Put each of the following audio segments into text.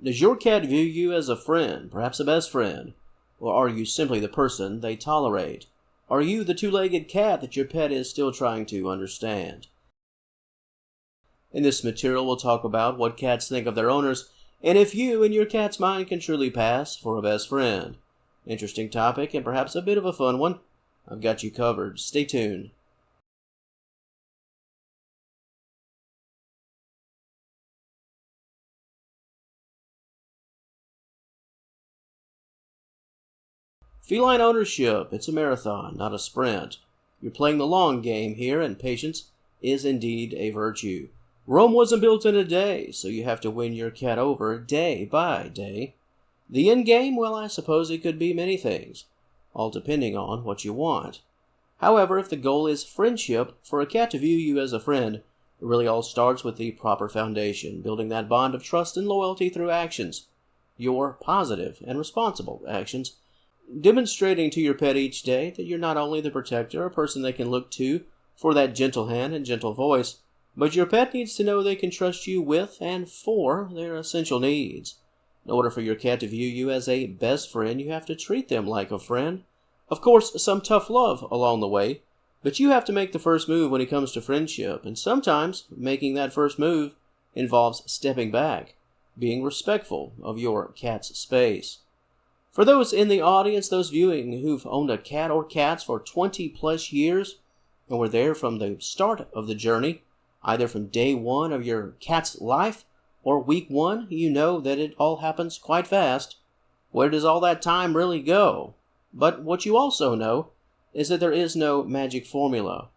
Does your cat view you as a friend, perhaps a best friend? Or are you simply the person they tolerate? Are you the two-legged cat that your pet is still trying to understand? In this material, we'll talk about what cats think of their owners, and if you and your cat's mind can truly pass for a best friend. Interesting topic, and perhaps a bit of a fun one. I've got you covered. Stay tuned. Feline ownership, it's a marathon, not a sprint. You're playing the long game here, and patience is indeed a virtue. Rome wasn't built in a day, so you have to win your cat over day by day. The end game, well, I suppose it could be many things, all depending on what you want. However, if the goal is friendship, for a cat to view you as a friend, it really all starts with the proper foundation, building that bond of trust and loyalty through actions, your positive and responsible actions, demonstrating to your pet each day that you're not only the protector, a person they can look to for that gentle hand and gentle voice, but your pet needs to know they can trust you with and for their essential needs. In order for your cat to view you as a best friend, you have to treat them like a friend. Of course, some tough love along the way, but you have to make the first move when it comes to friendship, and sometimes making that first move involves stepping back, being respectful of your cat's space. For those in the audience, those viewing who've owned a cat or cats for 20 plus years and were there from the start of the journey, either from day one of your cat's life or week one, you know that it all happens quite fast. Where does all that time really go? But what you also know is that there is no magic formula.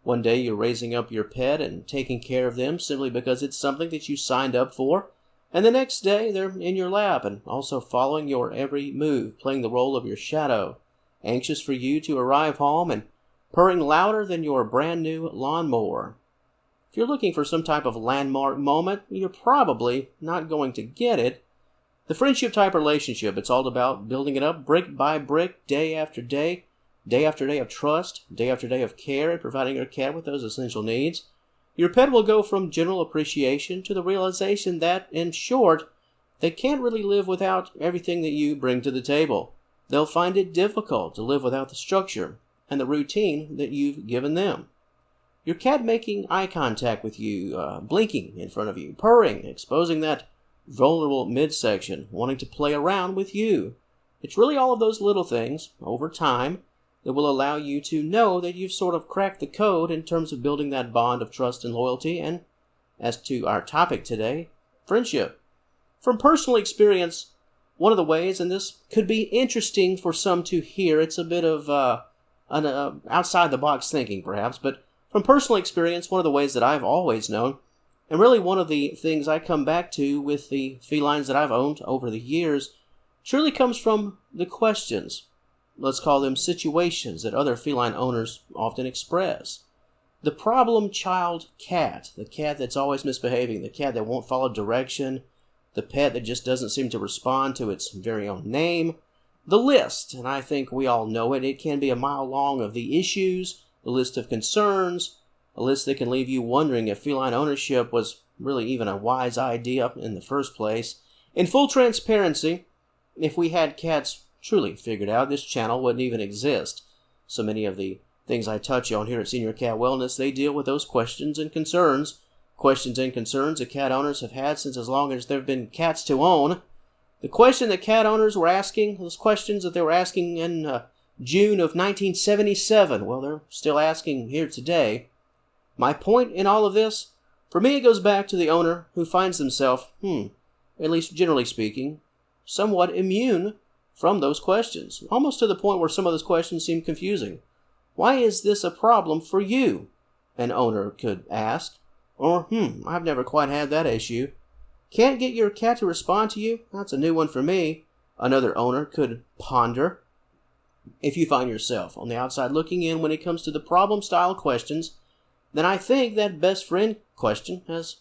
One day you're raising up your pet and taking care of them simply because it's something that you signed up for, and the next day they're in your lap and also following your every move, playing the role of your shadow, anxious for you to arrive home and purring louder than your brand new lawnmower. If you're looking for some type of landmark moment, you're probably not going to get it. The friendship type relationship, it's all about building it up brick by brick, day after day of trust, day after day of care, and providing your cat with those essential needs. Your pet will go from general appreciation to the realization that, in short, they can't really live without everything that you bring to the table. They'll find it difficult to live without the structure and the routine that you've given them. Your cat making eye contact with you, blinking in front of you, purring, exposing that vulnerable midsection, wanting to play around with you. It's really all of those little things, over time, that will allow you to know that you've sort of cracked the code in terms of building that bond of trust and loyalty, and as to our topic today, friendship. From personal experience, one of the ways, and this could be interesting for some to hear, it's a bit of outside-the-box thinking perhaps, but from personal experience, one of the ways that I've always known, and really one of the things I come back to with the felines that I've owned over the years, truly comes from the questions, let's call them situations, that other feline owners often express. The problem child cat, the cat that's always misbehaving, the cat that won't follow direction, the pet that just doesn't seem to respond to its very own name. The list, and I think we all know it, it can be a mile long of the issues, the list of concerns, a list that can leave you wondering if feline ownership was really even a wise idea in the first place. In full transparency, if we had cats truly figured out, this channel wouldn't even exist. So many of the things I touch on here at Senior Cat Wellness, they deal with those questions and concerns that cat owners have had since as long as there have been cats to own. The question that cat owners were asking, those questions that they were asking in June of 1977, well, they're still asking here today. My point in all of this, for me, it goes back to the owner who finds himself, at least generally speaking, somewhat immune from those questions, almost to the point where some of those questions seem confusing. Why is this a problem for you? An owner could ask. Or, I've never quite had that issue. Can't get your cat to respond to you? That's a new one for me. Another owner could ponder. If you find yourself on the outside looking in when it comes to the problem-style questions, then I think that best friend question has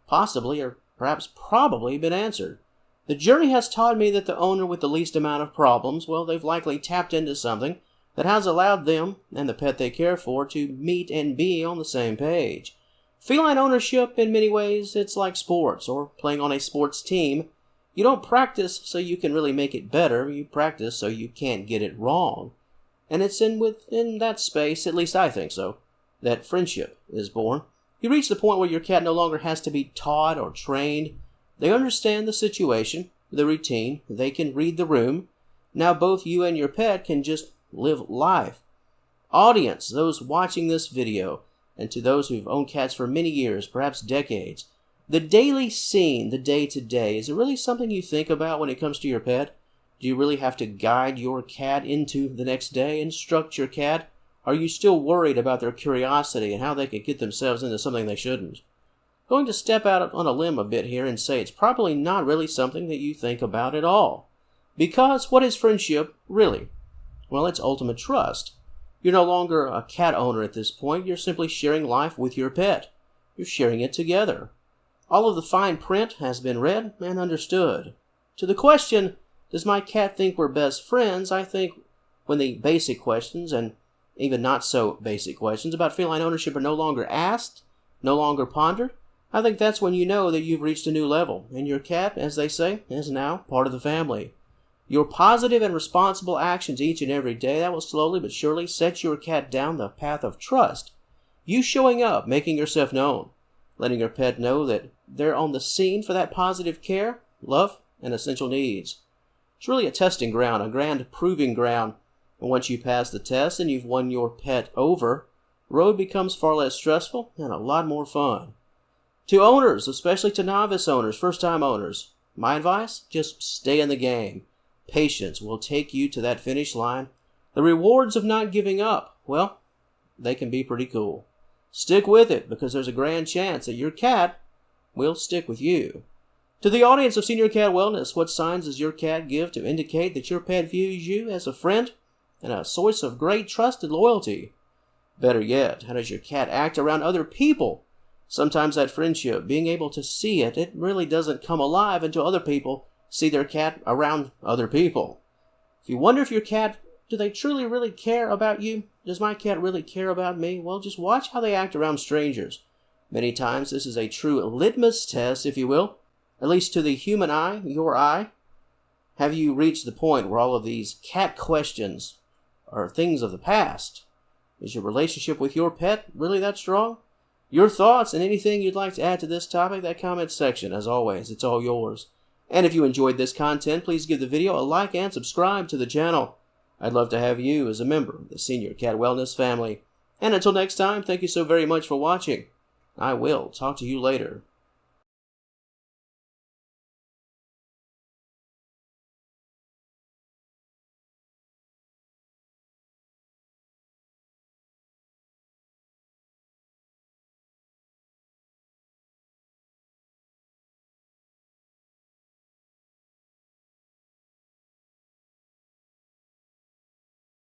possibly, or perhaps probably, been answered. The journey has taught me that the owner with the least amount of problems, well, they've likely tapped into something that has allowed them and the pet they care for to meet and be on the same page. Feline ownership, in many ways, it's like sports or playing on a sports team. You don't practice so you can really make it better. You practice so you can't get it wrong. And it's within that space, at least I think so, that friendship is born. You reach the point where your cat no longer has to be taught or trained. They understand the situation, the routine. They can read the room. Now both you and your pet can just live life. Audience, those watching this video, and to those who've owned cats for many years, perhaps decades, the daily scene, the day-to-day, is it really something you think about when it comes to your pet? Do you really have to guide your cat into the next day, instruct your cat? Are you still worried about their curiosity and how they could get themselves into something they shouldn't? I'm going to step out on a limb a bit here and say it's probably not really something that you think about at all. Because what is friendship, really? Well, it's ultimate trust. You're no longer a cat owner at this point. You're simply sharing life with your pet. You're sharing it together. All of the fine print has been read and understood. To the question, does my cat think we're best friends? I think when the basic questions, and even not so basic questions, about feline ownership are no longer asked, no longer pondered, I think that's when you know that you've reached a new level, and your cat, as they say, is now part of the family. Your positive and responsible actions each and every day, that will slowly but surely set your cat down the path of trust. You showing up, making yourself known, letting your pet know that they're on the scene for that positive care, love, and essential needs. It's really a testing ground, a grand proving ground. And once you pass the test and you've won your pet over, the road becomes far less stressful and a lot more fun. To owners, especially to novice owners, first-time owners, my advice, just stay in the game. Patience will take you to that finish line. The rewards of not giving up, well, they can be pretty cool. Stick with it, because there's a grand chance that your cat will stick with you. To the audience of Senior Cat Wellness, what signs does your cat give to indicate that your pet views you as a friend and a source of great trust and loyalty? Better yet, how does your cat act around other people? Sometimes that friendship, being able to see it, it really doesn't come alive until other people see their cat around other people. If you wonder if your cat, do they truly really care about you? Does my cat really care about me? Well, just watch how they act around strangers. Many times this is a true litmus test, if you will, at least to the human eye, your eye. Have you reached the point where all of these cat questions are things of the past? Is your relationship with your pet really that strong? Your thoughts and anything you'd like to add to this topic, that comment section, as always, it's all yours. And if you enjoyed this content, please give the video a like and subscribe to the channel. I'd love to have you as a member of the Senior Cat Wellness family. And until next time, thank you so very much for watching. I will talk to you later.